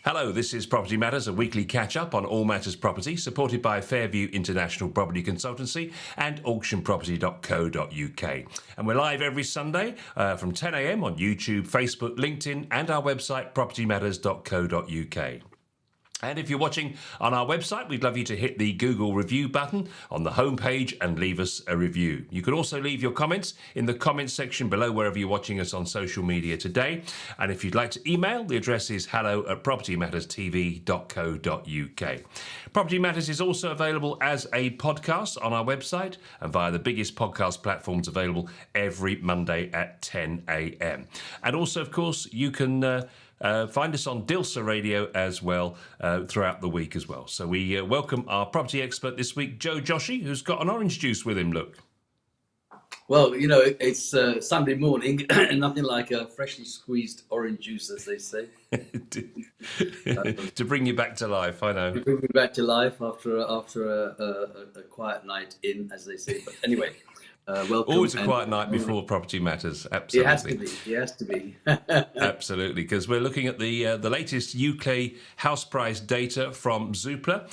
Hello, this is Property Matters, a weekly catch-up on all matters property, supported by Fairview International Property Consultancy and auctionproperty.co.uk. And we're live every Sunday from 10 a.m. on YouTube, Facebook, LinkedIn, and our website, propertymatters.co.uk. And if you're watching on our website, we'd love you to hit the Google review button on the homepage and leave us a review. You can also leave your comments in the comments section below wherever you're watching us on social media today. And if you'd like to email, the address is hello@propertymatterstv.co.uk. Property Matters is also available as a podcast on our website and via the biggest podcast platforms available every Monday at 10 a.m. And also, of course, you can find us on Dilsa Radio as well throughout the week as well. So we welcome our property expert this week, Joe Joshi, who's got an orange juice with him, look. Well, you know, it's Sunday morning and nothing like a freshly squeezed orange juice, as they say. To bring you back to life, I know. To bring me back to life after a quiet night in, as they say. But anyway, welcome. Always a quiet night before Property Matters, absolutely. It has to be. Absolutely, because we're looking at the latest UK house price data from Zoopla,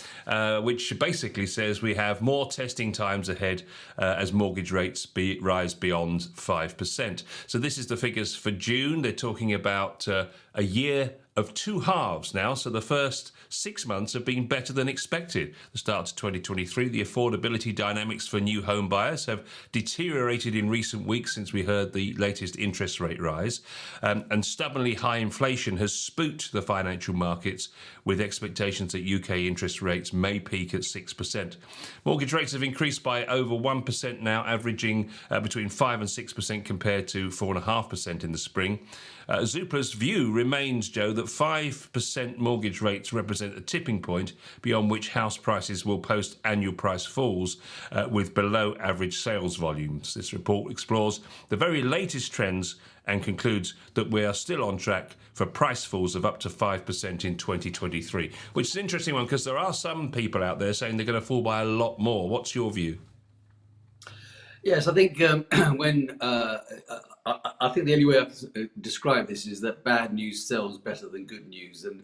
which basically says we have more testing times ahead as mortgage rates rise beyond 5%. So this is the figures for June. They're talking about a year of two halves now. So the first 6 months have been better than expected. The start to 2023, the affordability dynamics for new home buyers have deteriorated in recent weeks since we heard the latest interest rate rise. And stubbornly high inflation has spooked the financial markets with expectations that UK interest rates may peak at 6%. Mortgage rates have increased by over 1% now, averaging between 5 and 6% compared to 4.5% in the spring. Zoopla's view remains, Joe, that 5% mortgage rates represent a tipping point beyond which house prices will post annual price falls with below average sales volumes. This report explores the very latest trends and concludes that we are still on track for price falls of up to 5% in 2023, which is an interesting one because there are some people out there saying they're going to fall by a lot more. What's your view? Yes, I think I think the only way I can describe this is that bad news sells better than good news. And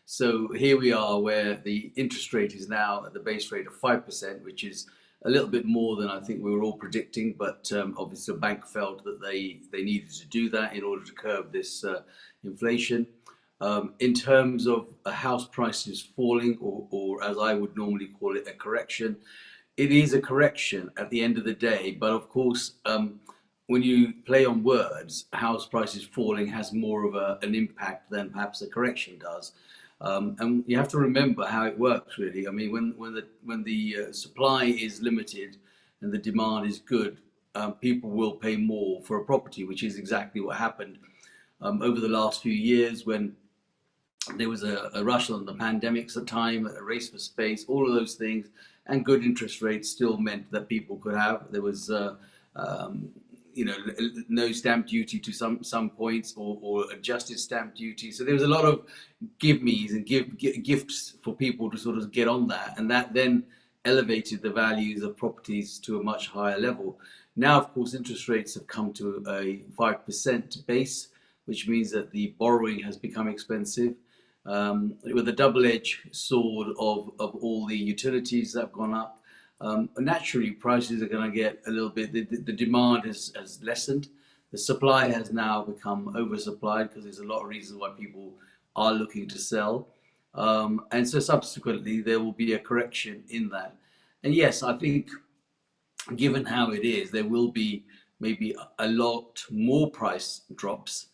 so here we are where the interest rate is now at the base rate of 5%, which is a little bit more than I think we were all predicting. But obviously the bank felt that they needed to do that in order to curb this inflation. In terms of house prices falling, or as I would normally call it, a correction, it is a correction at the end of the day. But of course, when you play on words, house prices falling has more of an impact than perhaps a correction does. And you have to remember how it works, really. I mean, when the supply is limited and the demand is good, people will pay more for a property, which is exactly what happened over the last few years when there was a rush on the pandemics at the time, a race for space, all of those things, and good interest rates still meant that people could have. There was no stamp duty to some points, or adjusted stamp duty. So there was a lot of give me's and gifts for people to sort of get on that, and that then elevated the values of properties to a much higher level. Now, of course, interest rates have come to a 5% base, which means that the borrowing has become expensive. With a double-edged sword of all the utilities that have gone up. Naturally, prices are going to get a little bit, the demand has lessened. The supply has now become oversupplied because there's a lot of reasons why people are looking to sell. And so subsequently, there will be a correction in that. And yes, I think given how it is, there will be maybe a lot more price drops.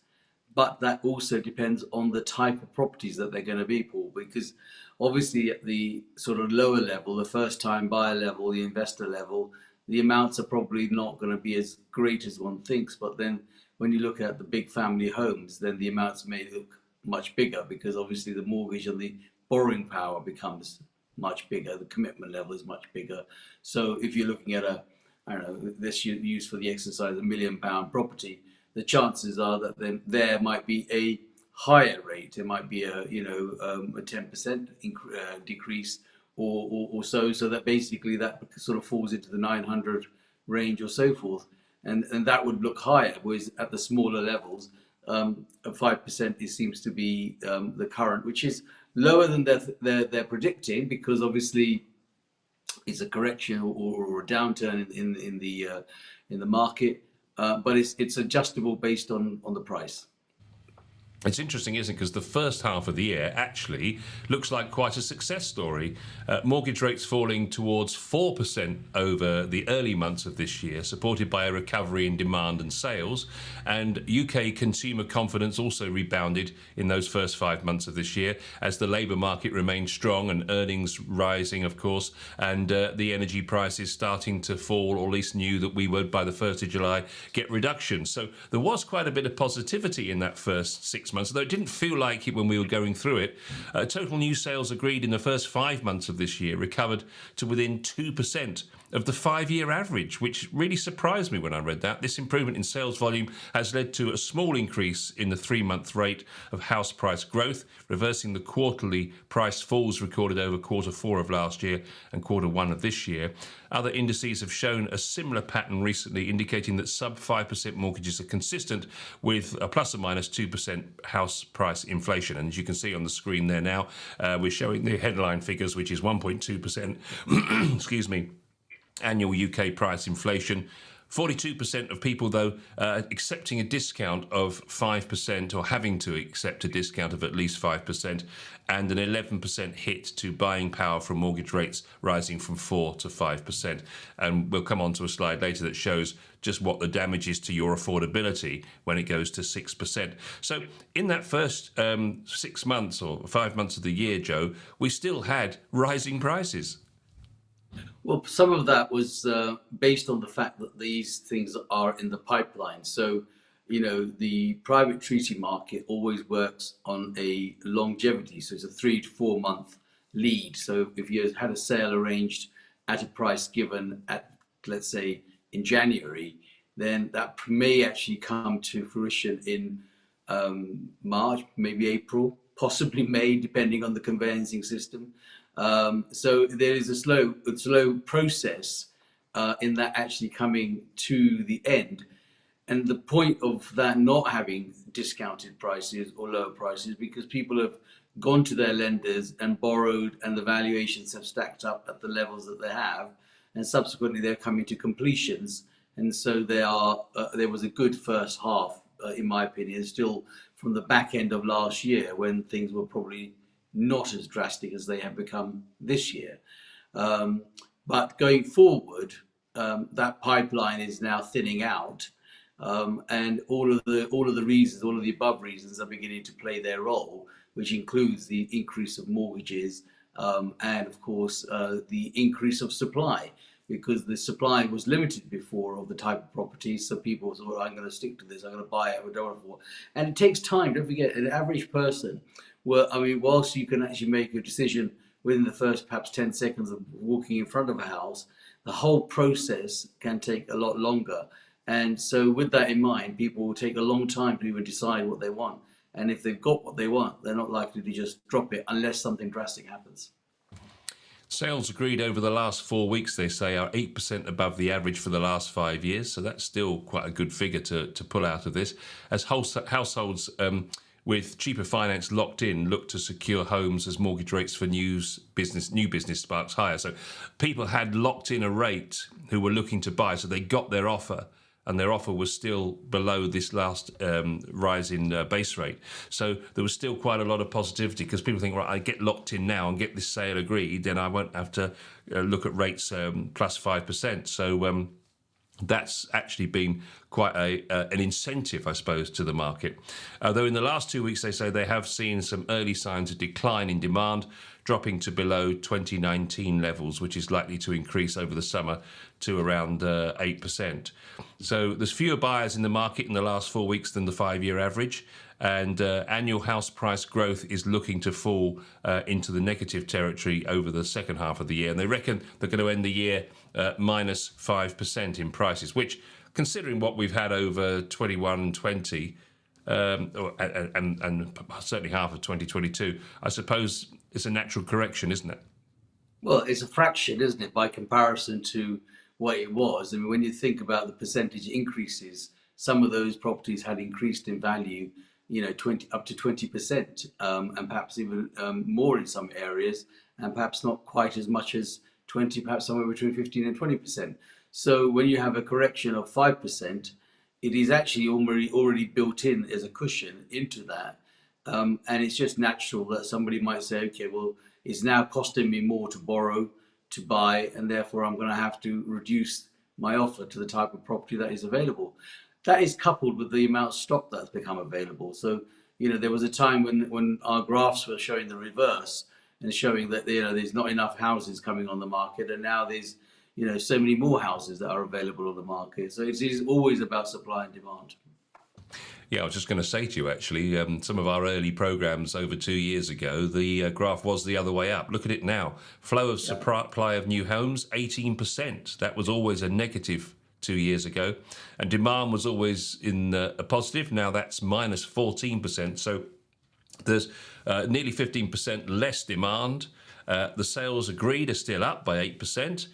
But that also depends on the type of properties that they're going to be, Paul, because obviously at the sort of lower level, the first time buyer level, the investor level, the amounts are probably not going to be as great as one thinks. But then when you look at the big family homes, then the amounts may look much bigger because obviously the mortgage and the borrowing power becomes much bigger. The commitment level is much bigger. So if you're looking at this you use for the exercise, £1 million property, the chances are that then there might be a higher rate. It might be a 10% decrease or so that basically that sort of falls into the 900 range or so forth, and that would look higher. Whereas at the smaller levels, 5% seems to be the current, which is lower than they're predicting, because obviously it's a correction or a downturn in the market, but it's adjustable based on the price. It's interesting, isn't it? Because the first half of the year actually looks like quite a success story. Mortgage rates falling towards 4% over the early months of this year, supported by a recovery in demand and sales. And UK consumer confidence also rebounded in those first 5 months of this year, as the labour market remained strong and earnings rising, of course, and the energy prices starting to fall, or at least knew that we would, by the 1st of July, get reductions. So there was quite a bit of positivity in that first 6 months, though it didn't feel like it when we were going through it. Total new sales agreed in the first 5 months of this year recovered to within 2% of the 5-year average, which really surprised me when I read that. This improvement in sales volume has led to a small increase in the 3-month rate of house price growth, reversing the quarterly price falls recorded over Q4 of last year and Q1 of this year. Other indices have shown a similar pattern recently, indicating that sub 5% mortgages are consistent with a plus or minus 2% house price inflation. And as you can see on the screen there now, we're showing the headline figures, which is 1.2%, excuse me, annual UK price inflation. 42% of people, though, accepting a discount of 5%, or having to accept a discount of at least 5%, and an 11% hit to buying power from mortgage rates rising from 4 to 5%. And we'll come on to a slide later that shows just what the damage is to your affordability when it goes to 6%. So in that first 6 months or 5 months of the year, Joe, we still had rising prices. Well, some of that was based on the fact that these things are in the pipeline. So, the private treaty market always works on a longevity. So it's a 3 to 4 month lead. So if you had a sale arranged at a price given at, let's say, in January, then that may actually come to fruition in March, maybe April, possibly May, depending on the conveyancing system. So there is a slow process in that actually coming to the end. And the point of that not having discounted prices or lower prices, because people have gone to their lenders and borrowed, and the valuations have stacked up at the levels that they have, and subsequently they're coming to completions. And so there was a good first half, in my opinion, still from the back end of last year, when things were probably not as drastic as they have become this year. But going forward, that pipeline is now thinning out, and all of the reasons, all of the above reasons, are beginning to play their role, which includes the increase of mortgages, and of course the increase of supply, because the supply was limited before of the type of properties. So people thought, I'm going to stick to this, I'm going to buy it, I don't want to. And it takes time. Don't forget, an average person, whilst you can actually make a decision within the first perhaps 10 seconds of walking in front of a house, the whole process can take a lot longer. And so with that in mind, people will take a long time to even decide what they want. And if they've got what they want, they're not likely to just drop it unless something drastic happens. Sales agreed over the last 4 weeks, they say, are 8% above the average for the last 5 years. So that's still quite a good figure to pull out of this. As households with cheaper finance locked in look to secure homes as mortgage rates for new business sparks higher. So people had locked in a rate who were looking to buy, so they got their offer, and their offer was still below this last rise in base rate. So there was still quite a lot of positivity, because people think, right, I get locked in now and get this sale agreed, then I won't have to look at rates plus 5%. So that's actually been quite an incentive, I suppose, to the market. Though in the last 2 weeks, they say they have seen some early signs of decline in demand, dropping to below 2019 levels, which is likely to increase over the summer to around 8%. So there's fewer buyers in the market in the last 4 weeks than the 5-year average, and annual house price growth is looking to fall into the negative territory over the second half of the year. And they reckon they're going to end the year minus 5% in prices, which, considering what we've had over 21 and 20, and certainly half of 2022, I suppose it's a natural correction, isn't it? Well, it's a fraction, isn't it, by comparison to what it was. I mean, when you think about the percentage increases some of those properties had increased in value, 20 up to 20%, and perhaps even more in some areas, and perhaps not quite as much as 20, perhaps somewhere between 15 and 20%. So when you have a correction of 5%, it is actually already built in as a cushion into that. And it's just natural that somebody might say, okay, well, it's now costing me more to borrow, to buy, and therefore I'm going to have to reduce my offer to the type of property that is available. That is coupled with the amount of stock that's become available. So, there was a time when our graphs were showing the reverse and showing that, there's not enough houses coming on the market, and now there's, so many more houses that are available on the market. So it is always about supply and demand. Yeah, I was just going to say to you, actually, some of our early programs over 2 years ago, the graph was the other way up. Look at it now. Flow of supply of new homes, 18%. That was always a negative 2 years ago. And demand was always in a positive. Now that's minus 14%. So there's nearly 15% less demand. The sales agreed are still up by 8%.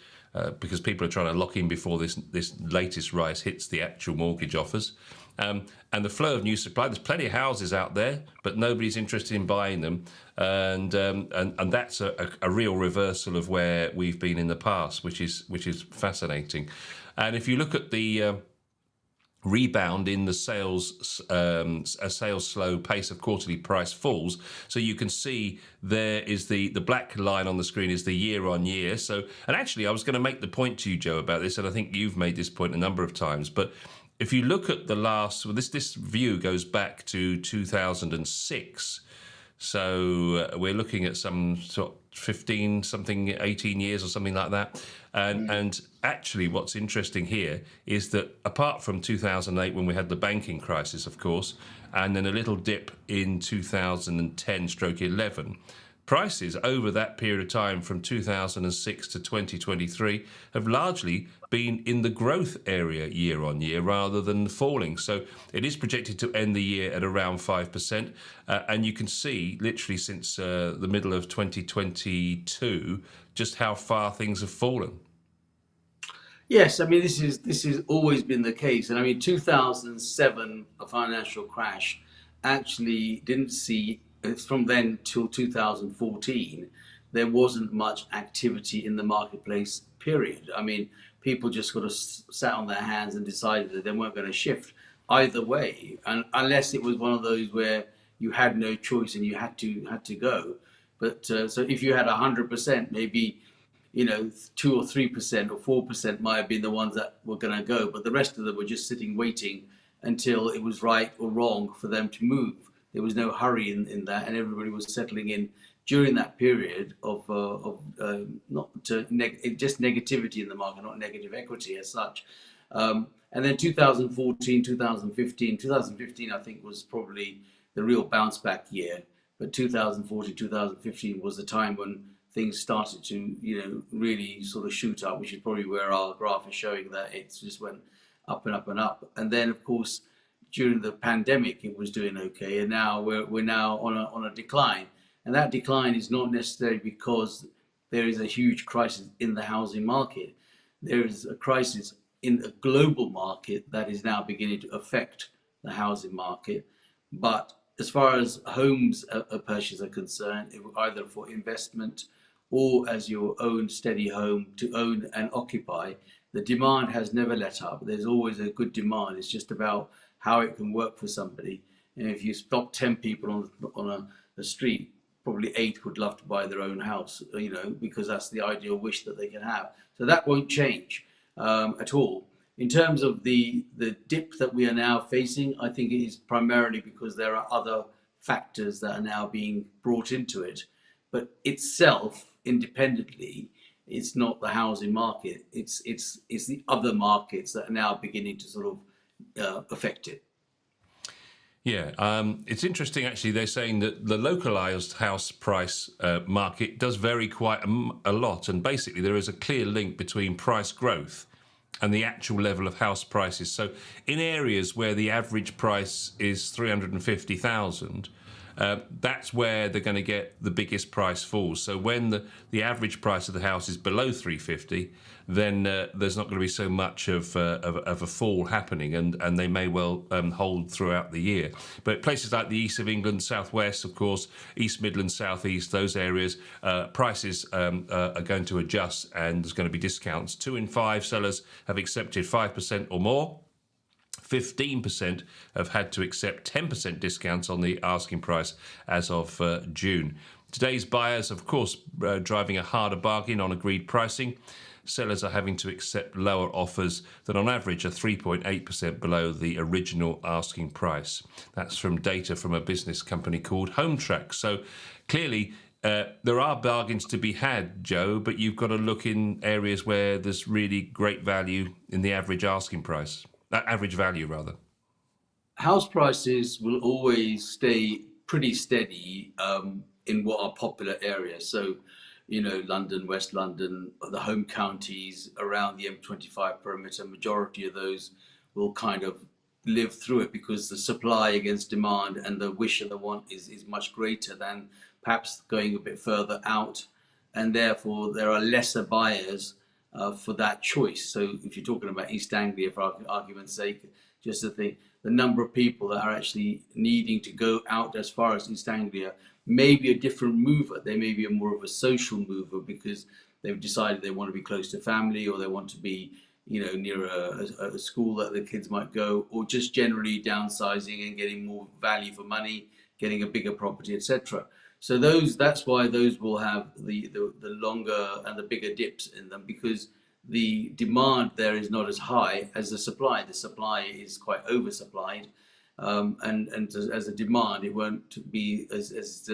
Because people are trying to lock in before this latest rise hits the actual mortgage offers. And the flow of new supply, there's plenty of houses out there, but nobody's interested in buying them. And that's a real reversal of where we've been in the past, which is fascinating. And if you look at the rebound in the sales slow pace of quarterly price falls, so you can see there is the black line on the screen is the year on year. So, and actually I was going to make the point to you, Joe, about this, and I think you've made this point a number of times, but if you look at the last, well, this view goes back to 2006. So we're looking at some sort of 15, something 18 years or something like that. And actually what's interesting here is that apart from 2008, when we had the banking crisis, of course, and then a little dip in 2010/11, prices over that period of time from 2006 to 2023 have largely been in the growth area year on year rather than falling. So it is projected to end the year at around 5%. And you can see literally since the middle of 2022 just how far things have fallen. Yes, I mean this is always been the case, and I mean 2007, a financial crash, actually didn't see. From then till 2014, there wasn't much activity in the marketplace, period. I mean, people just sort of sat on their hands and decided that they weren't going to shift either way, and unless it was one of those where you had no choice and you had to go. But so if you had 100%, maybe 2 or 3% or 4% might have been the ones that were going to go, but the rest of them were just sitting waiting until it was right or wrong for them to move. There was no hurry in that, and everybody was settling in during that period of just negativity in the market, not negative equity as such. And then 2014, 2015, I think was probably the real bounce back year. But 2014, 2015 was the time when things started to, really sort of shoot up, which is probably where our graph is showing that it just went up and up and up. And then, of course, during the pandemic, it was doing okay, and now we're now on a decline. And that decline is not necessarily because there is a huge crisis in the housing market. There is a crisis in the global market that is now beginning to affect the housing market. But as far as homes purchase are concerned, either for investment or as your own steady home to own and occupy, the demand has never let up. There's always a good demand. It's just about how it can work for somebody. And if you stop 10 people on a street, probably 8 would love to buy their own house, because that's the ideal wish that they can have. So that won't change at all. In terms of the dip that we are now facing, I think it is primarily because there are other factors that are now being brought into it. But itself, independently, it's not the housing market. It's the other markets that are now beginning to sort of affect it. Yeah, it's interesting actually. They're saying that the localized house price market does vary quite a lot, and basically there is a clear link between price growth and the actual level of house prices. So in areas where the average price is 350,000, that's where they're going to get the biggest price falls. So when the average price of the house is below 350, then there's not going to be so much of a fall happening, and they may well hold throughout the year. But places like the east of England, southwest, of course, East Midlands, southeast, those areas, prices are going to adjust, and there's going to be discounts. 2 in 5 sellers have accepted 5% or more. 15% have had to accept 10% discounts on the asking price as of June. Today's buyers, of course, driving a harder bargain on agreed pricing. Sellers are having to accept lower offers that on average are 3.8% below the original asking price. That's from data from a business company called HomeTrack. So clearly, there are bargains to be had, Joe, but you've got to look in areas where there's really great value in the average asking price. Average value, rather. House prices will always stay pretty steady in what are popular areas. So, London, West London, the home counties around the M25 perimeter, majority of those will kind of live through it because the supply against demand and the wish and the want is much greater than perhaps going a bit further out. And therefore, there are lesser buyers for that choice. So if you're talking about East Anglia, for argument's sake, just to think, the number of people that are actually needing to go out as far as East Anglia may be a different mover. They may be more of a social mover because they've decided they want to be close to family, or they want to be, near a school that the kids might go, or just generally downsizing and getting more value for money, getting a bigger property, etc. So that's why those will have the longer and the bigger dips in them, because the demand there is not as high as the supply. The supply is quite oversupplied, and as a demand, it won't be as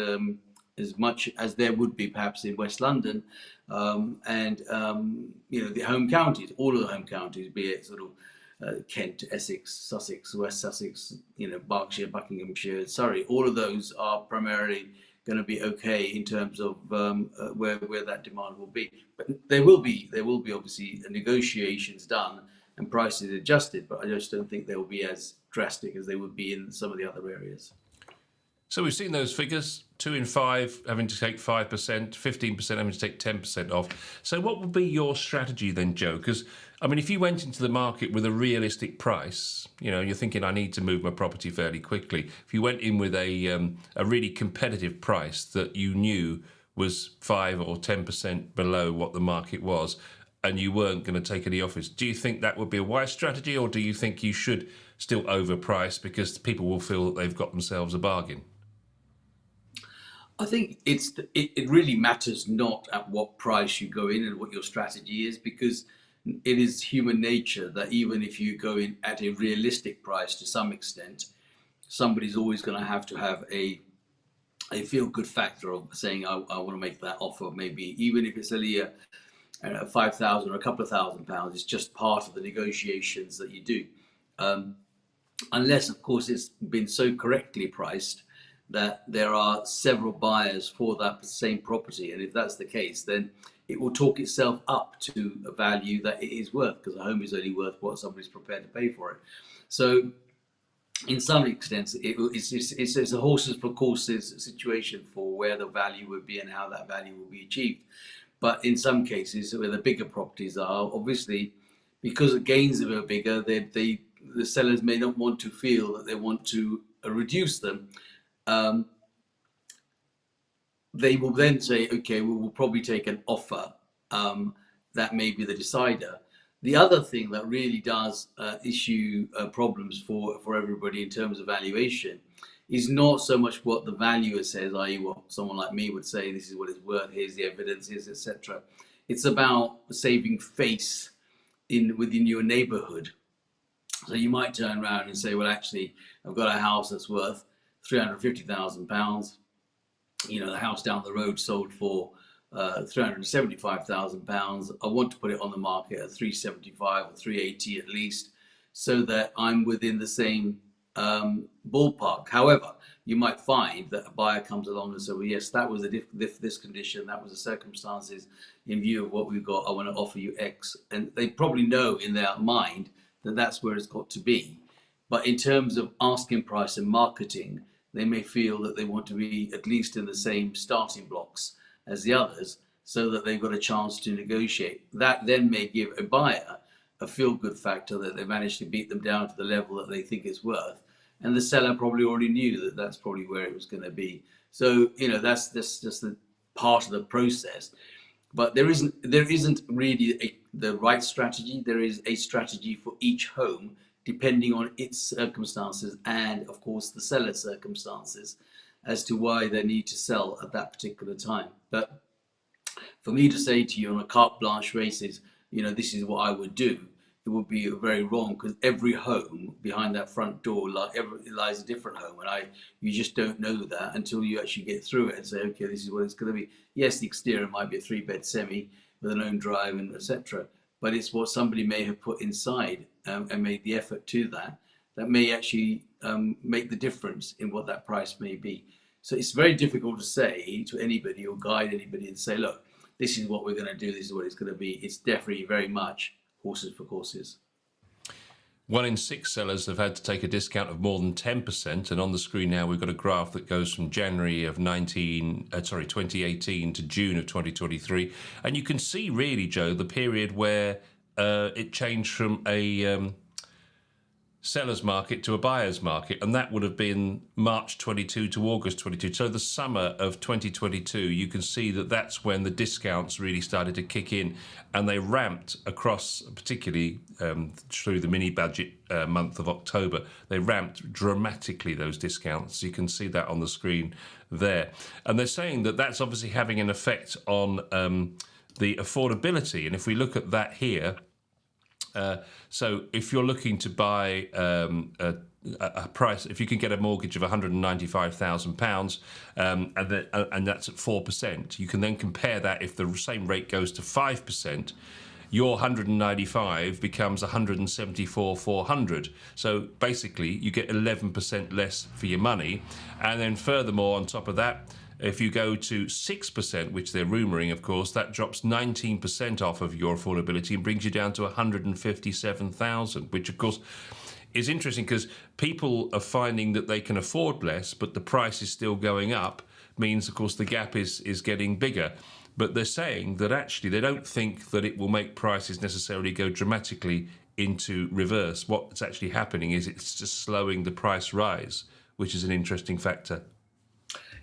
much as there would be perhaps in West London, and the home counties, all of the home counties, be it sort of Kent, Essex, Sussex, West Sussex, Berkshire, Buckinghamshire, Surrey. All of those are primarily going to be okay in terms of where that demand will be. But there will be obviously negotiations done and prices adjusted, but I just don't think they will be as drastic as they would be in some of the other areas. So we've seen those figures, 2 in 5 having to take 5%, 15% having to take 10% off. So what would be your strategy then, Joe? Because, if you went into the market with a realistic price, you're thinking, I need to move my property fairly quickly. If you went in with a really competitive price that you knew was 5 or 10% below what the market was, and you weren't going to take any offers, do you think that would be a wise strategy, or do you think you should still overprice because people will feel that they've got themselves a bargain? I think it really matters not at what price you go in and what your strategy is, because it is human nature that even if you go in at a realistic price to some extent, somebody's always going to have a feel-good factor of saying, I want to make that offer, maybe even if it's only a 5,000 or a couple of £1,000. It's just part of the negotiations that you do, unless of course it's been so correctly priced that there are several buyers for that same property. And if that's the case, then it will talk itself up to a value that it is worth, because a home is only worth what somebody's prepared to pay for it. So in some extent, it's a horses for courses situation for where the value would be and how that value will be achieved. But in some cases, where the bigger properties are, obviously, because the gains are bigger, the sellers may not want to feel that they want to reduce them. They will then say, okay, we will probably take an offer that may be the decider. The other thing that really does issue problems for everybody in terms of valuation is not so much what the valuer says, i.e. what someone like me would say, this is what it's worth, here's the evidence, here's etc. It's about saving face within your neighborhood. So you might turn around and say, well, actually, I've got a house that's worth £350,000. The house down the road sold for £375,000. I want to put it on the market at 375 or 380 at least, so that I'm within the same ballpark. However, you might find that a buyer comes along and says, well, yes, that was this condition, that was the circumstances. In view of what we've got, I want to offer you X. And they probably know in their mind that that's where it's got to be. But in terms of asking price and marketing, they may feel that they want to be at least in the same starting blocks as the others, so that they've got a chance to negotiate. That then may give a buyer a feel-good factor that they managed to beat them down to the level that they think it's worth, and the seller probably already knew that that's probably where it was going to be. So that's just the part of the process. But there isn't really the right strategy. There is a strategy for each home depending on its circumstances and, of course, the seller's circumstances as to why they need to sell at that particular time. But for me to say to you on a carte blanche basis, this is what I would do, it would be very wrong, because every home behind that front door lies a different home, and you just don't know that until you actually get through it and say, okay, this is what it's going to be. Yes, the exterior might be a 3-bed semi with an own drive and etc., but it's what somebody may have put inside and made the effort to that may actually make the difference in what that price may be. So it's very difficult to say to anybody or guide anybody and say, look, this is what we're going to do, this is what it's going to be. It's definitely very much horses for courses. 1 in 6 sellers have had to take a discount of more than 10%, and on the screen now we've got a graph that goes from January of 2018 to June of 2023, and you can see really, Joe, the period where it changed from a seller's market to a buyer's market, and that would have been March 22 to August 22. So the summer of 2022, you can see that that's when the discounts really started to kick in, and they ramped across, particularly through the mini budget month of October. They ramped dramatically, those discounts. You can see that on the screen there, and they're saying that that's obviously having an effect on the affordability. And if we look at that here, so if you're looking to buy a price, if you can get a mortgage of £195,000 and that's at 4%, you can then compare that. If the same rate goes to 5%, your 195 becomes 174,400. So basically, you get 11% less for your money. And then furthermore, on top of that, if you go to 6%, which they're rumouring, of course, that drops 19% off of your affordability and brings you down to 157,000, which, of course, is interesting because people are finding that they can afford less, but the price is still going up, means, of course, the gap is getting bigger. But they're saying that actually they don't think that it will make prices necessarily go dramatically into reverse. What's actually happening is it's just slowing the price rise, which is an interesting factor.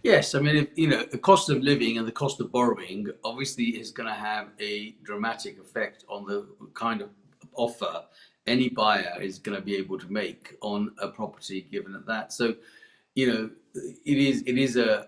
Yes, I mean, the cost of living and the cost of borrowing obviously is going to have a dramatic effect on the kind of offer any buyer is going to be able to make on a property given at that. So, it is a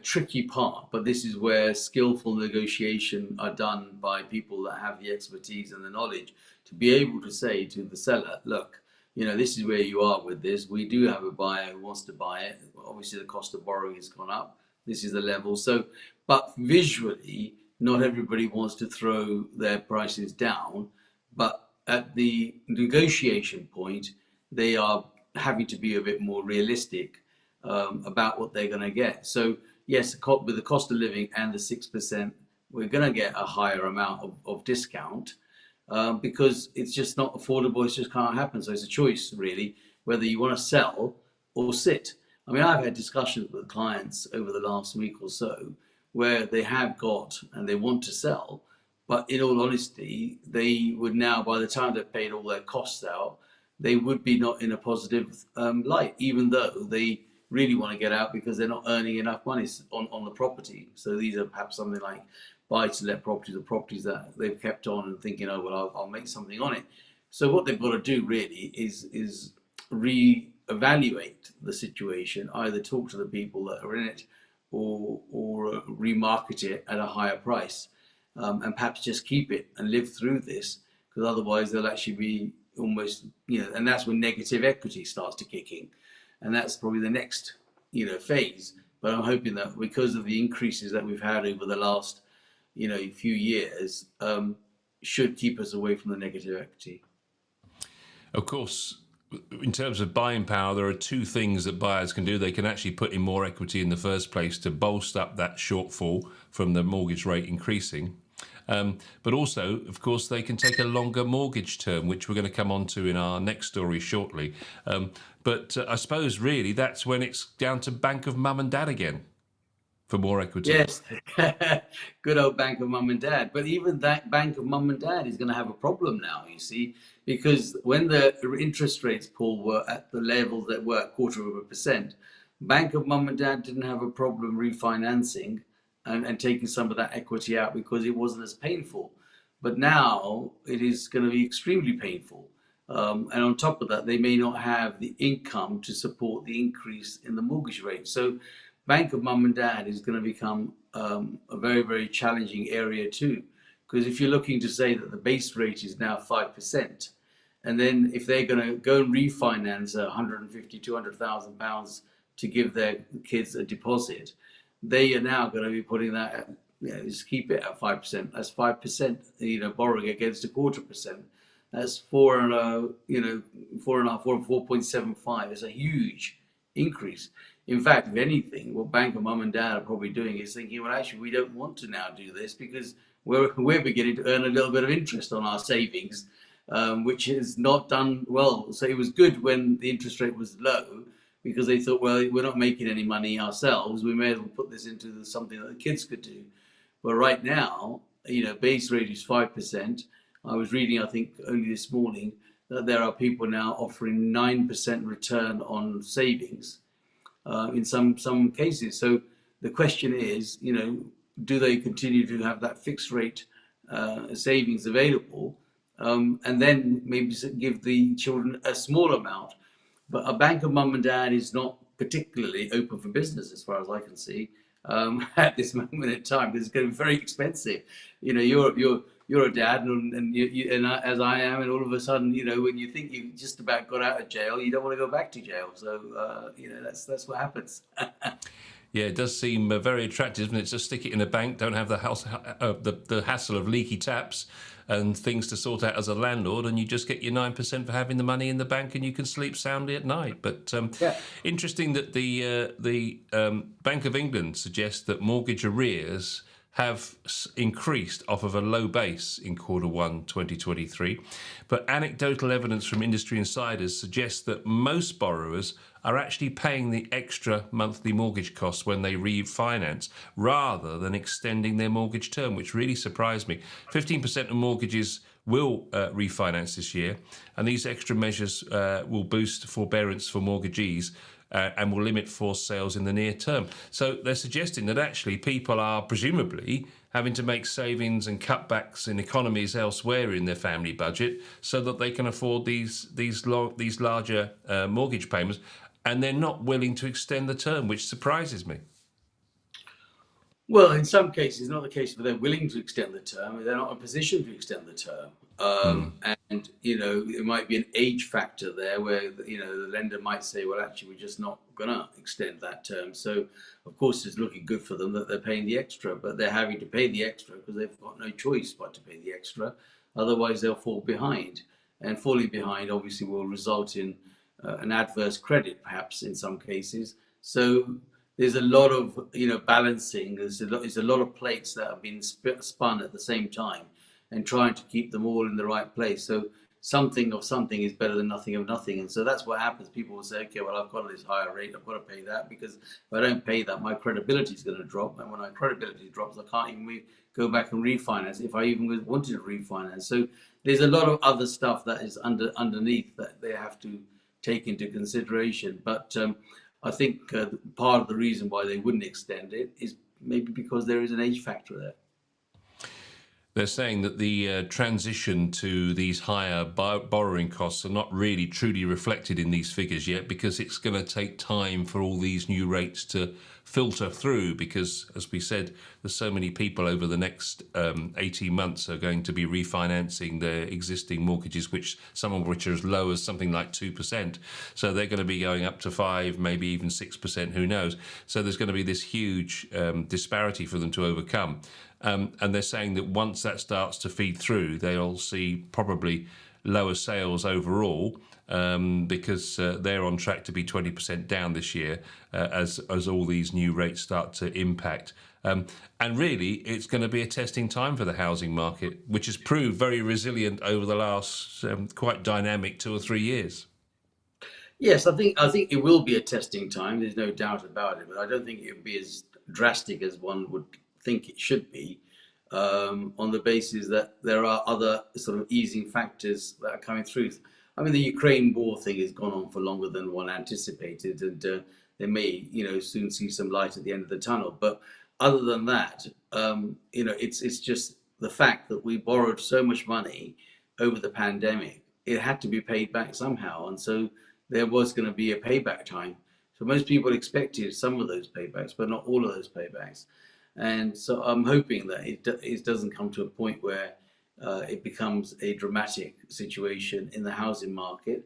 tricky part, but this is where skillful negotiation are done by people that have the expertise and the knowledge to be able to say to the seller, look, this is where you are with this. We do have a buyer who wants to buy it. Obviously, the cost of borrowing has gone up. This is the level. So, but visually, not everybody wants to throw their prices down. But at the negotiation point, they are having to be a bit more realistic about what they're going to get. So, yes, with the cost of living and the 6%, we're going to get a higher amount of discount. Because it's just not affordable, it just can't happen. So it's a choice, really, whether you want to sell or sit. I mean, I've had discussions with clients over the last week or so where they have got and they want to sell, but in all honesty, they would now, by the time they've paid all their costs out, they would be not in a positive light, even though they really want to get out because they're not earning enough money on the property. So these are perhaps something like buy-to-let properties or properties that they've kept on and thinking, oh, well, I'll make something on it. So what they've got to do really is re-evaluate the situation, either talk to the people that are in it or remarket it at a higher price, and perhaps just keep it and live through this, because otherwise they'll actually be almost, and that's when negative equity starts to kick in. And that's probably the next, phase. But I'm hoping that because of the increases that we've had over the last few years, should keep us away from the negative equity. Of course, in terms of buying power, there are two things that buyers can do. They can actually put in more equity in the first place to bolster up that shortfall from the mortgage rate increasing. But also, of course, they can take a longer mortgage term, which we're going to come on to in our next story shortly. But I suppose really that's when it's down to Bank of Mum and Dad again for more equity. Yes, good old Bank of Mum and Dad. But even that Bank of Mum and Dad is going to have a problem now, you see, because when the interest rates, Paul, were at the levels that were, 0.25%, Bank of Mum and Dad didn't have a problem refinancing and taking some of that equity out because it wasn't as painful. But now it is going to be extremely painful. And on top of that, they may not have the income to support the increase in the mortgage rate. So Bank of Mum and Dad is going to become a very, very challenging area too. Because if you're looking to say that the base rate is now 5%, and then if they're going to go and refinance 150, 200,000 pounds to give their kids a deposit, they are now going to be putting that at, just keep it at 5%. That's 5%, borrowing against 0.25%. That's 4.75. It's a huge increase. In fact, if anything, what Bank of Mum and Dad are probably doing is thinking, well, actually, we don't want to now do this because we're beginning to earn a little bit of interest on our savings, which is not done well. So it was good when the interest rate was low because they thought, well, we're not making any money ourselves. We may as well put this into something that the kids could do. But right now, base rate is 5%. I was reading, I think, only this morning that there are people now offering 9% return on savings in some cases. So the question is, do they continue to have that fixed rate savings available, and then maybe give the children a small amount? But a Bank of Mum and Dad is not particularly open for business, as far as I can see, at this moment in time. Because it's going to be very expensive. You're a dad, and as I am, and all of a sudden, when you think you just about got out of jail, you don't want to go back to jail. So, that's what happens. Yeah, it does seem very attractive, doesn't it? Just stick it in a bank, don't have the hassle of leaky taps and things to sort out as a landlord, and you just get your 9% for having the money in the bank, and you can sleep soundly at night. But interesting that the Bank of England suggests that mortgage arrears have increased off of a low base in Q1 2023. But anecdotal evidence from industry insiders suggests that most borrowers are actually paying the extra monthly mortgage costs when they refinance rather than extending their mortgage term, which really surprised me. 15% of mortgages will refinance this year, and these extra measures will boost forbearance for mortgagees and will limit forced sales in the near term. So they're suggesting that actually people are presumably having to make savings and cutbacks in economies elsewhere in their family budget so that they can afford these larger mortgage payments, and they're not willing to extend the term, which surprises me. Well, in some cases, not the case where they're willing to extend the term, they're not in a position to extend the term. And, it might be an age factor there where, the lender might say, well, actually, we're just not going to extend that term. So, of course, it's looking good for them that they're paying the extra, but they're having to pay the extra because they've got no choice but to pay the extra. Otherwise, they'll fall behind. And falling behind, obviously, will result in an adverse credit, perhaps, in some cases. So, there's a lot of balancing. There's a lot of plates that have been spun at the same time, and trying to keep them all in the right place. So something of something is better than nothing of nothing. And so that's what happens. People will say, okay, well, I've got this higher rate, I've got to pay that, because if I don't pay that, my credibility is going to drop. And when my credibility drops, I can't even go back and refinance if I even wanted to refinance. So there's a lot of other stuff that is underneath that they have to take into consideration. But I think part of the reason why they wouldn't extend it is maybe because there is an age factor there. They're saying that the transition to these higher borrowing costs are not really truly reflected in these figures yet, because it's going to take time for all these new rates to filter through, because, as we said, there's so many people over the next 18 months are going to be refinancing their existing mortgages, which some of which are as low as something like 2%. So they're going to be going up to 5, maybe even 6%, who knows. So there's going to be this huge disparity for them to overcome. And they're saying that once that starts to feed through, they'll see probably lower sales overall, because they're on track to be 20% down this year, as all these new rates start to impact. And really, it's going to be a testing time for the housing market, which has proved very resilient over the last quite dynamic 2 or 3 years. Yes, I think it will be a testing time. There's no doubt about it, but I don't think it will be as drastic as one would think it should be, on the basis that there are other sort of easing factors that are coming through. I mean, the Ukraine war thing has gone on for longer than one anticipated, and they may, soon see some light at the end of the tunnel. But other than that, it's just the fact that we borrowed so much money over the pandemic. It had to be paid back somehow, and so there was going to be a payback time. So most people expected some of those paybacks, but not all of those paybacks. And so I'm hoping that it doesn't come to a point where it becomes a dramatic situation in the housing market.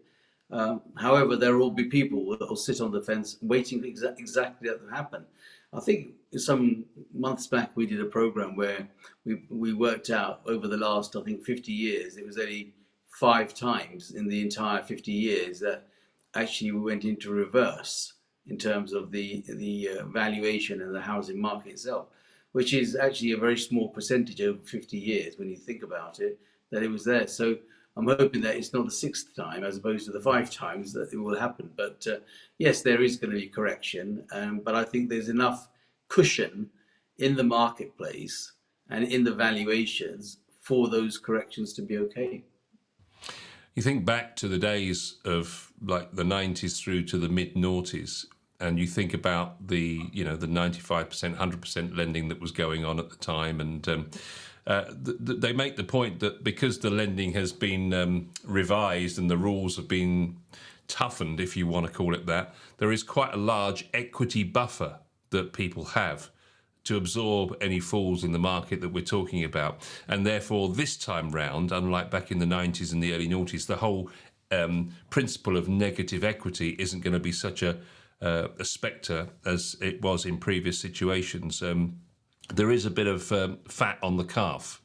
However, there will be people that will sit on the fence waiting for exactly that to happen. I think some months back we did a program where we worked out over the last, I think, 50 years, it was only 5 times in the entire 50 years that actually we went into reverse in terms of the valuation in the housing market itself, which is actually a very small percentage over 50 years when you think about it, that it was there. So I'm hoping that it's not the 6th time as opposed to the 5 times that it will happen. But yes, there is going to be correction, but I think there's enough cushion in the marketplace and in the valuations for those corrections to be okay. You think back to the days of like the 90s through to the mid noughties, and you think about the 95%, 100% lending that was going on at the time, and they make the point that because the lending has been revised and the rules have been toughened, if you want to call it that, there is quite a large equity buffer that people have to absorb any falls in the market that we're talking about. And therefore, this time round, unlike back in the 90s and the early noughties, the whole principle of negative equity isn't going to be such a spectre as it was in previous situations. There is a bit of fat on the calf.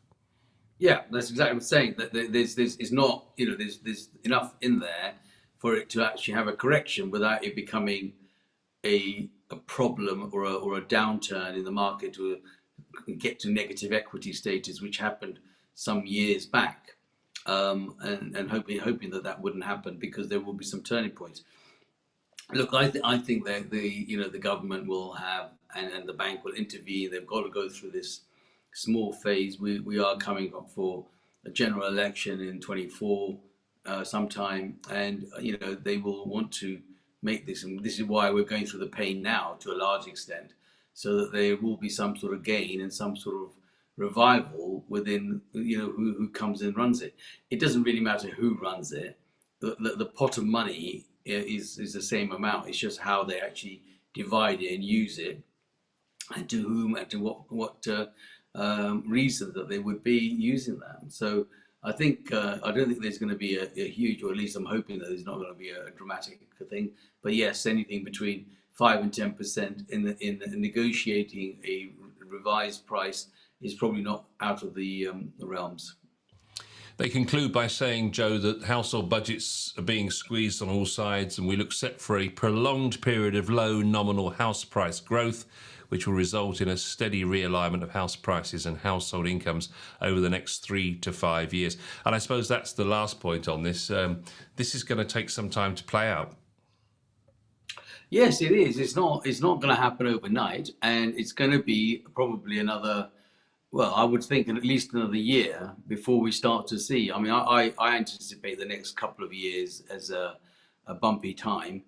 Yeah, that's exactly what I'm saying. That there's is not, there's enough in there for it to actually have a correction without it becoming a problem or a downturn in the market to get to negative equity status, which happened some years back, and hoping that wouldn't happen, because there will be some turning points. Look, I think that the government will have, and the bank will intervene. They've got to go through this small phase. We are coming up for a general election in 24 sometime, and they will want to make this, and this is why we're going through the pain now to a large extent, so that there will be some sort of gain and some sort of revival within who comes in and runs it. It doesn't really matter who runs it. The pot of money is the same amount. It's just how they actually divide it and use it, and to whom and to what reason that they would be using that. So I don't think there's going to be a huge, or at least I'm hoping that there's not going to be a dramatic thing. But yes, anything between 5 and 10% in negotiating a revised price is probably not out of the realms. They conclude by saying, Joe, that household budgets are being squeezed on all sides, and we look set for a prolonged period of low nominal house price growth, which will result in a steady realignment of house prices and household incomes over the next 3 to 5 years. And I suppose that's the last point on this. This is going to take some time to play out. Yes, it is. It's not going to happen overnight, and it's going to be probably another, well, I would think at least another year before we start to see. I mean, I anticipate the next couple of years as a bumpy time,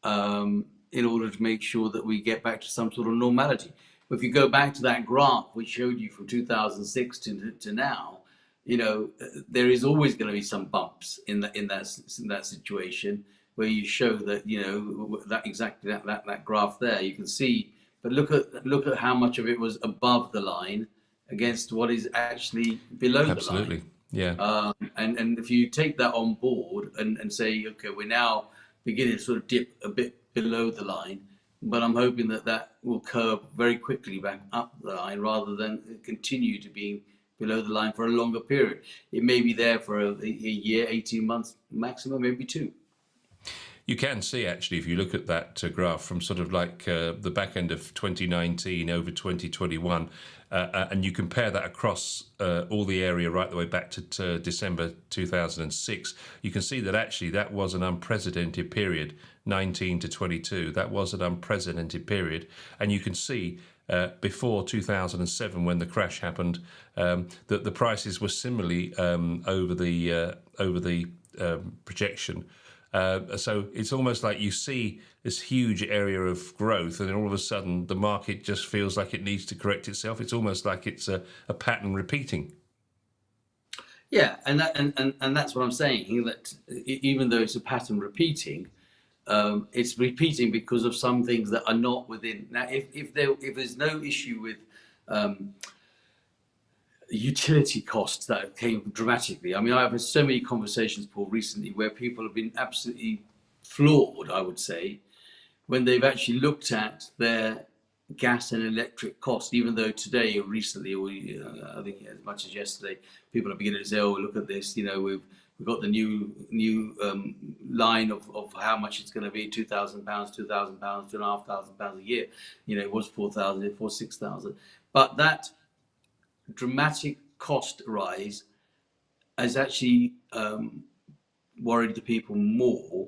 in order to make sure that we get back to some sort of normality. If you go back to that graph we showed you from 2006 to now, there is always going to be some bumps in that situation, where you show that that graph there. You can see, but look at how much of it was above the line against what is actually below the line. Absolutely, yeah. And if you take that on board and say, okay, we're now beginning to sort of dip a bit below the line, but I'm hoping that will curve very quickly back up the line rather than continue to be below the line for a longer period. It may be there for a year, 18 months maximum, maybe two. You can see, actually, if you look at that graph from sort of like the back end of 2019 over 2021, and you compare that across all the area right the way back to December 2006, you can see that actually that was an unprecedented period, 19 to 22. That was an unprecedented period. And you can see before 2007, when the crash happened, that the prices were similarly over the projection. So it's almost like you see this huge area of growth, and then all of a sudden the market just feels like it needs to correct itself. It's almost like it's a pattern repeating. Yeah, and that's what I'm saying. That even though it's a pattern repeating, it's repeating because of some things that are not within. Now, if there's no issue with utility costs that came dramatically. I mean, I've had so many conversations, Paul, recently where people have been absolutely floored, I would say, when they've actually looked at their gas and electric costs, even though today or recently, or I think as much as yesterday, people are beginning to say, oh, look at this, we've got the new line of how much it's going to be, £2,000, £2,000, £2,500 a year. It was 4,000, it was 6,000. But that dramatic cost rise has actually worried the people more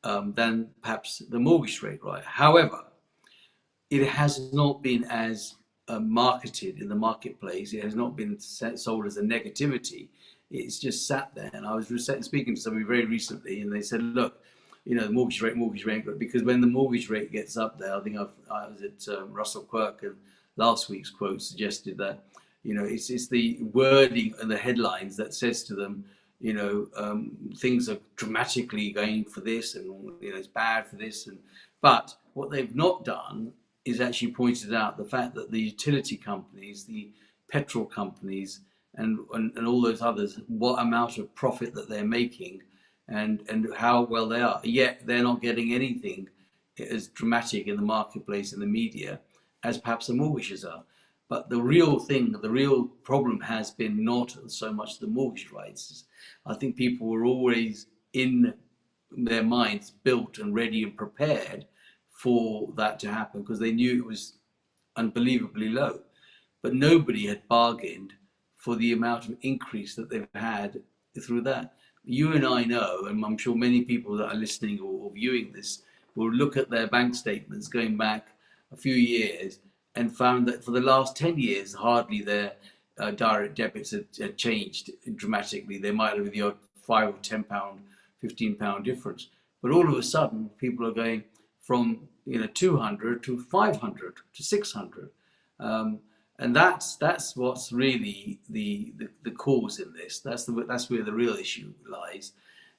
than perhaps the mortgage rate rise. However, it has not been as marketed in the marketplace. It has not been sold as a negativity. It's just sat there. And I was speaking to somebody very recently, and they said, look, the mortgage rate, because when the mortgage rate gets up there, I think I was at Russell Quirk, and last week's quote suggested that it's the wording and the headlines that says to them, things are dramatically going for this, and it's bad for this. But what they've not done is actually pointed out the fact that the utility companies, the petrol companies, and all those others, what amount of profit that they're making, and how well they are. Yet they're not getting anything as dramatic in the marketplace and the media as perhaps the mortgages are. But the real problem has been not so much the mortgage rates. I think people were always in their minds built and ready and prepared for that to happen because they knew it was unbelievably low. But nobody had bargained for the amount of increase that they've had through that. You and I know, and I'm sure many people that are listening or viewing this will look at their bank statements going back a few years and found that for the last 10 years, hardly their direct debits had changed dramatically. They might have the odd £5 or £10, £15 difference. But all of a sudden, people are going from 200 to 500 to 600. And that's what's really the cause in this. That's where the real issue lies.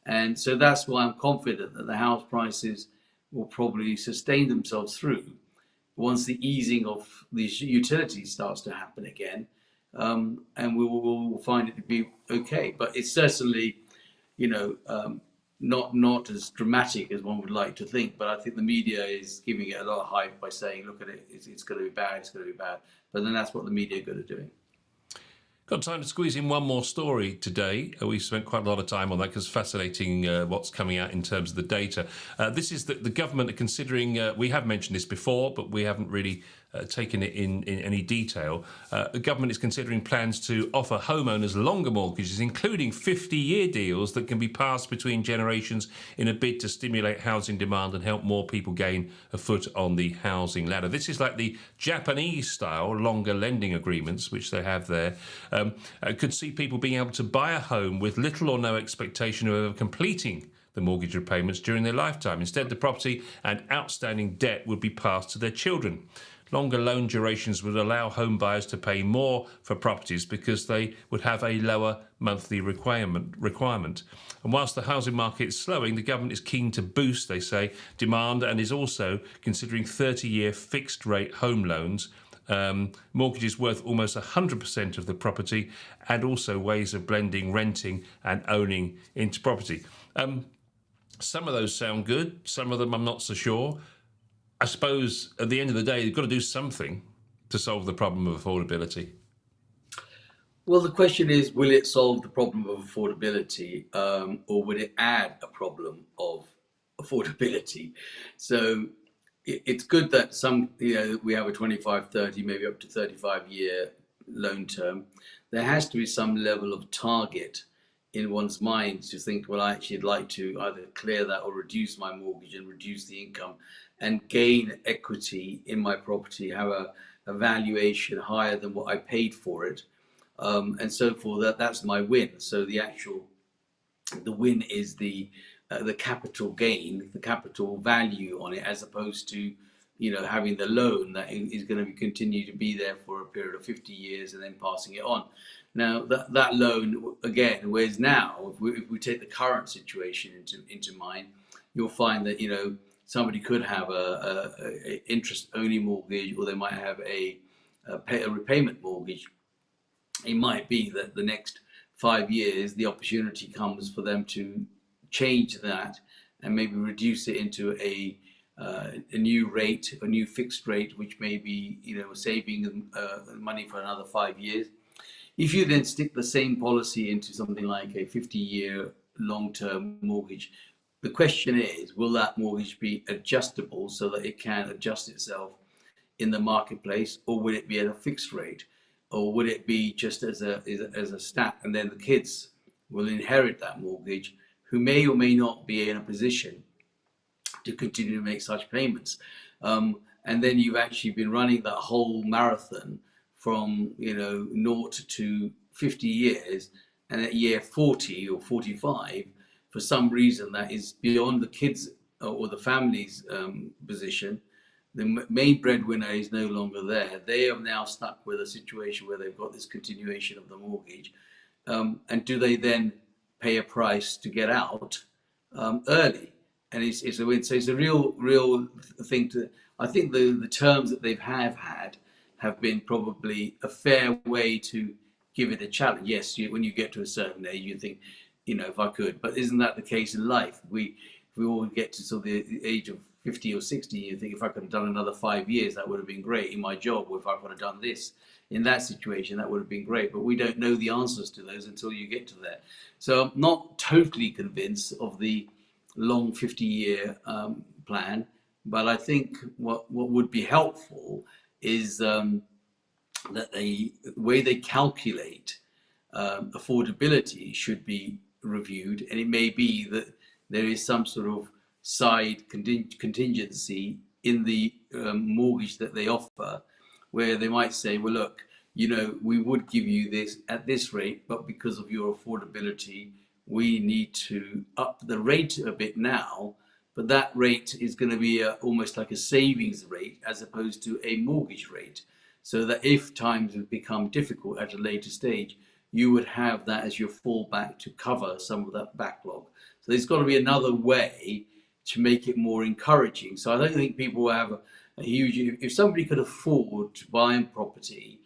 And so that's why I'm confident that the house prices will probably sustain themselves through once the easing of these utilities starts to happen again, and we will find it to be okay. But it's certainly, not as dramatic as one would like to think. But I think the media is giving it a lot of hype by saying, look at it, it's going to be bad, it's going to be bad. But then that's what the media are good at doing. Got time to squeeze in one more story today. We spent quite a lot of time on that because it's fascinating what's coming out in terms of the data. This is the government are considering, we have mentioned this before, but we haven't really taken it in any detail. The government is considering plans to offer homeowners longer mortgages, including 50-year deals that can be passed between generations in a bid to stimulate housing demand and help more people gain a foot on the housing ladder. This is like the Japanese-style longer lending agreements, which they have there. Could see people being able to buy a home with little or no expectation of ever completing the mortgage repayments during their lifetime. Instead, the property and outstanding debt would be passed to their children. Longer loan durations would allow home buyers to pay more for properties because they would have a lower monthly requirement. And whilst the housing market is slowing, the government is keen to boost, they say, demand, and is also considering 30-year fixed rate home loans, mortgages worth almost 100% of the property, and also ways of blending renting and owning into property. Some of those sound good, some of them I'm not so sure. I suppose at the end of the day, you've got to do something to solve the problem of affordability. Well, the question is, will it solve the problem of affordability, or would it add a problem of affordability? So it's good that we have a 25, 30, maybe up to 35-year loan term. There has to be some level of target in one's mind to think, well, I actually would like to either clear that or reduce my mortgage and reduce the income and gain equity in my property, have a valuation higher than what I paid for it, and so forth. That's my win. So the win is the capital gain, the capital value on it, as opposed to having the loan that is going to continue to be there for a period of 50 years and then passing it on. Now that loan again, whereas now if we take the current situation into mind, you'll find that somebody could have a interest only mortgage, or they might have a repayment mortgage. It might be that the next 5 years, the opportunity comes for them to change that and maybe reduce it into a new rate, a new fixed rate, which may be saving money for another 5 years. If you then stick the same policy into something like a 50-year long-term mortgage, the question is, will that mortgage be adjustable so that it can adjust itself in the marketplace, or would it be at a fixed rate, or would it be just as a stat, and then the kids will inherit that mortgage, who may or may not be in a position to continue to make such payments, and then you've actually been running that whole marathon from 0 to 50 years, and at year 40 or 45, for some reason that is beyond the kids or the family's position, the main breadwinner is no longer there. They are now stuck with a situation where they've got this continuation of the mortgage. And do they then pay a price to get out early? And it's a real thing to. I think the terms that they've had have been probably a fair way to give it a challenge. Yes, when you get to a certain age, you think, if I could. But isn't that the case in life? We all get to sort of the age of 50 or 60, you think, if I could have done another 5 years, that would have been great in my job, or if I could have done this in that situation, that would have been great. But we don't know the answers to those until you get to there. So I'm not totally convinced of the long 50-year plan, but I think what would be helpful is that the way they calculate affordability should be reviewed, and it may be that there is some sort of side contingency in the mortgage that they offer, where they might say, well, look, we would give you this at this rate, but because of your affordability, we need to up the rate a bit now, but that rate is going to be almost like a savings rate as opposed to a mortgage rate, so that if times have become difficult at a later stage, you would have that as your fallback to cover some of that backlog. So there's got to be another way to make it more encouraging. So I don't think people have a huge, if somebody could afford to buy a property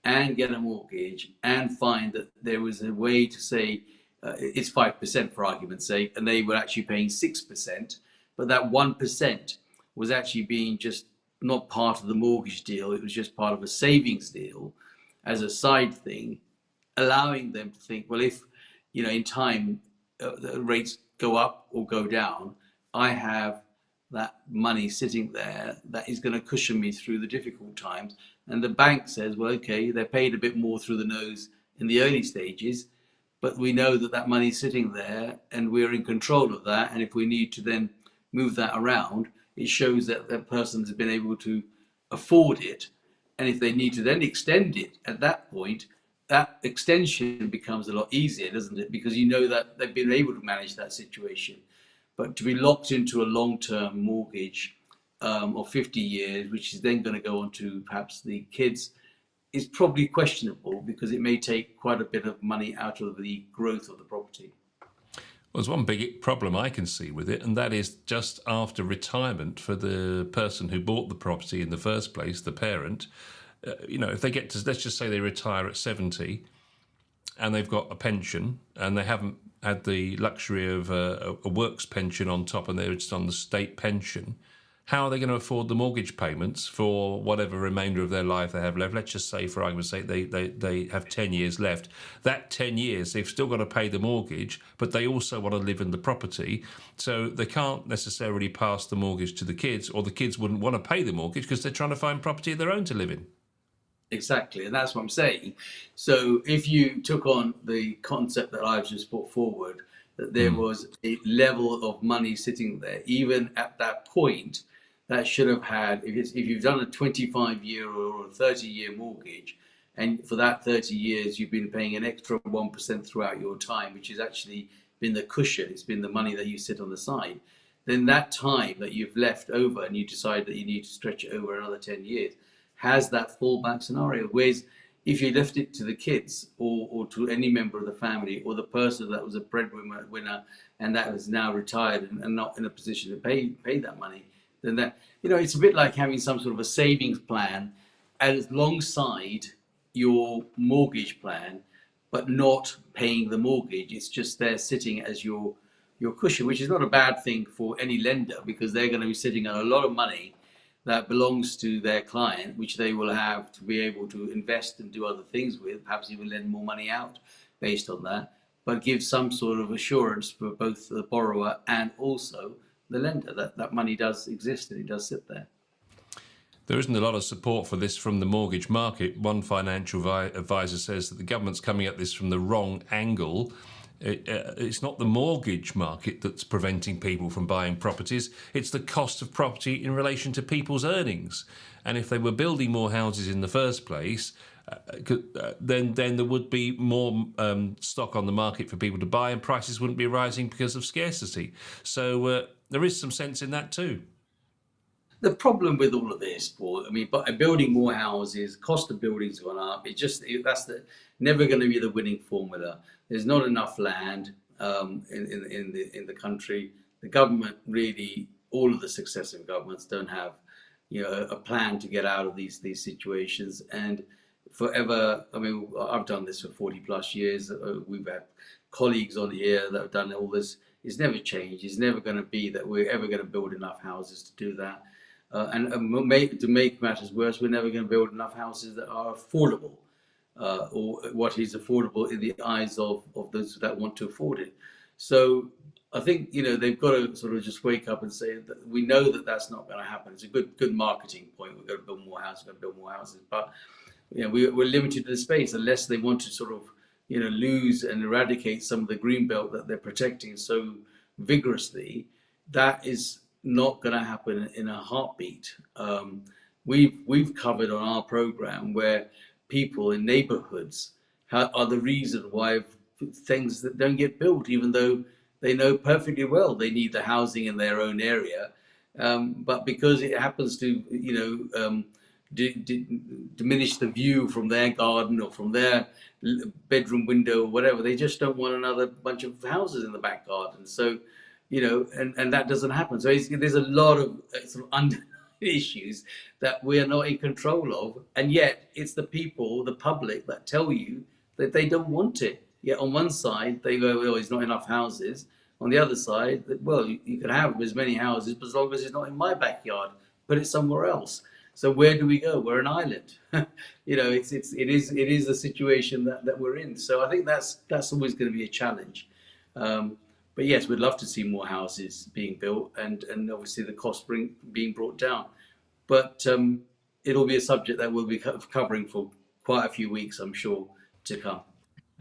and get a mortgage and find that there was a way to say it's 5% for argument's sake, and they were actually paying 6%, but that 1% was actually being just not part of the mortgage deal, it was just part of a savings deal as a side thing, allowing them to think, well, if in time the rates go up or go down, I have that money sitting there that is going to cushion me through the difficult times. And the bank says, well, okay, they're paid a bit more through the nose in the early stages, but we know that that money is sitting there and we're in control of that. And if we need to then move that around, it shows that that person has been able to afford it. And if they need to then extend it at that point, that extension becomes a lot easier, doesn't it? Because that they've been able to manage that situation. But to be locked into a long-term mortgage of 50 years, which is then going to go on to perhaps the kids, is probably questionable, because it may take quite a bit of money out of the growth of the property. Well, there's one big problem I can see with it, and that is just after retirement for the person who bought the property in the first place, the parent. If they get to, let's just say they retire at 70 and they've got a pension and they haven't had the luxury of a works pension on top, and they're just on the state pension, how are they going to afford the mortgage payments for whatever remainder of their life they have left? Let's just say, for argument's sake, they have 10 years left. That 10 years, they've still got to pay the mortgage, but they also want to live in the property. So they can't necessarily pass the mortgage to the kids, or the kids wouldn't want to pay the mortgage because they're trying to find property of their own to live in. Exactly, and that's what I'm saying. So if you took on the concept that I've just put forward, that there was a level of money sitting there, even at that point, that should have had, if you've done a 25-year or a 30-year mortgage, and for that 30 years you've been paying an extra 1% throughout your time, which has actually been the cushion, it's been the money that you sit on the side, then that time that you've left over and you decide that you need to stretch it over another 10 years, has that fallback scenario. Whereas if you left it to the kids or to any member of the family or the person that was a breadwinner and that is now retired and not in a position to pay that money, then that, it's a bit like having some sort of a savings plan alongside your mortgage plan, but not paying the mortgage. It's just there sitting as your cushion, which is not a bad thing for any lender, because they're going to be sitting on a lot of money that belongs to their client, which they will have to be able to invest and do other things with, perhaps even lend more money out based on that, but give some sort of assurance for both the borrower and also the lender that that money does exist and it does sit there. There isn't a lot of support for this from the mortgage market. One financial advisor says that the government's coming at this from the wrong angle. It's not the mortgage market that's preventing people from buying properties. It's the cost of property in relation to people's earnings. And if they were building more houses in the first place, then there would be more stock on the market for people to buy, and prices wouldn't be rising because of scarcity. So there is some sense in that too. The problem with all of this, Paul, but building more houses, cost of buildings gone up. That's never going to be the winning formula. There's not enough land in the country. The government really, all of the successive governments don't have, a plan to get out of these situations. And forever, I've done this for 40 plus years. We've had colleagues on here that have done all this. It's never changed. It's never going to be that we're ever going to build enough houses to do that. And to make matters worse, we're never going to build enough houses that are affordable, or what is affordable in the eyes of those that want to afford it. So I think they've got to sort of just wake up and say that we know that that's not going to happen. It's a good marketing point. We're going to build more houses. We're going to build more houses, but we're limited to the space unless they want to sort of lose and eradicate some of the green belt that they're protecting so vigorously. That is not going to happen in a heartbeat. We've covered on our program where people in neighborhoods are the reason why things that don't get built, even though they know perfectly well they need the housing in their own area, but because it happens to diminish the view from their garden or from their bedroom window or whatever, they just don't want another bunch of houses in the back garden. So and that doesn't happen. So there's a lot of sort of underlying issues that we are not in control of, and yet it's the people, the public, that tell you that they don't want it. Yet on one side they go, "Oh, there's not enough houses." On the other side, well, you can have as many houses, but as long as it's not in my backyard, put it somewhere else. So where do we go? We're an island. It is the situation that we're in. So I think that's always going to be a challenge. But yes, we'd love to see more houses being built and obviously the cost being brought down. But it'll be a subject that we'll be covering for quite a few weeks, I'm sure, to come.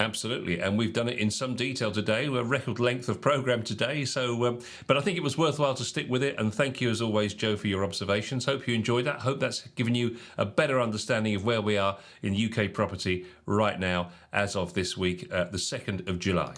Absolutely, and we've done it in some detail today. A record length of programme today, so but I think it was worthwhile to stick with it. And thank you, as always, Joe, for your observations. Hope you enjoyed that. Hope that's given you a better understanding of where we are in UK property right now, as of this week, the 2nd of July.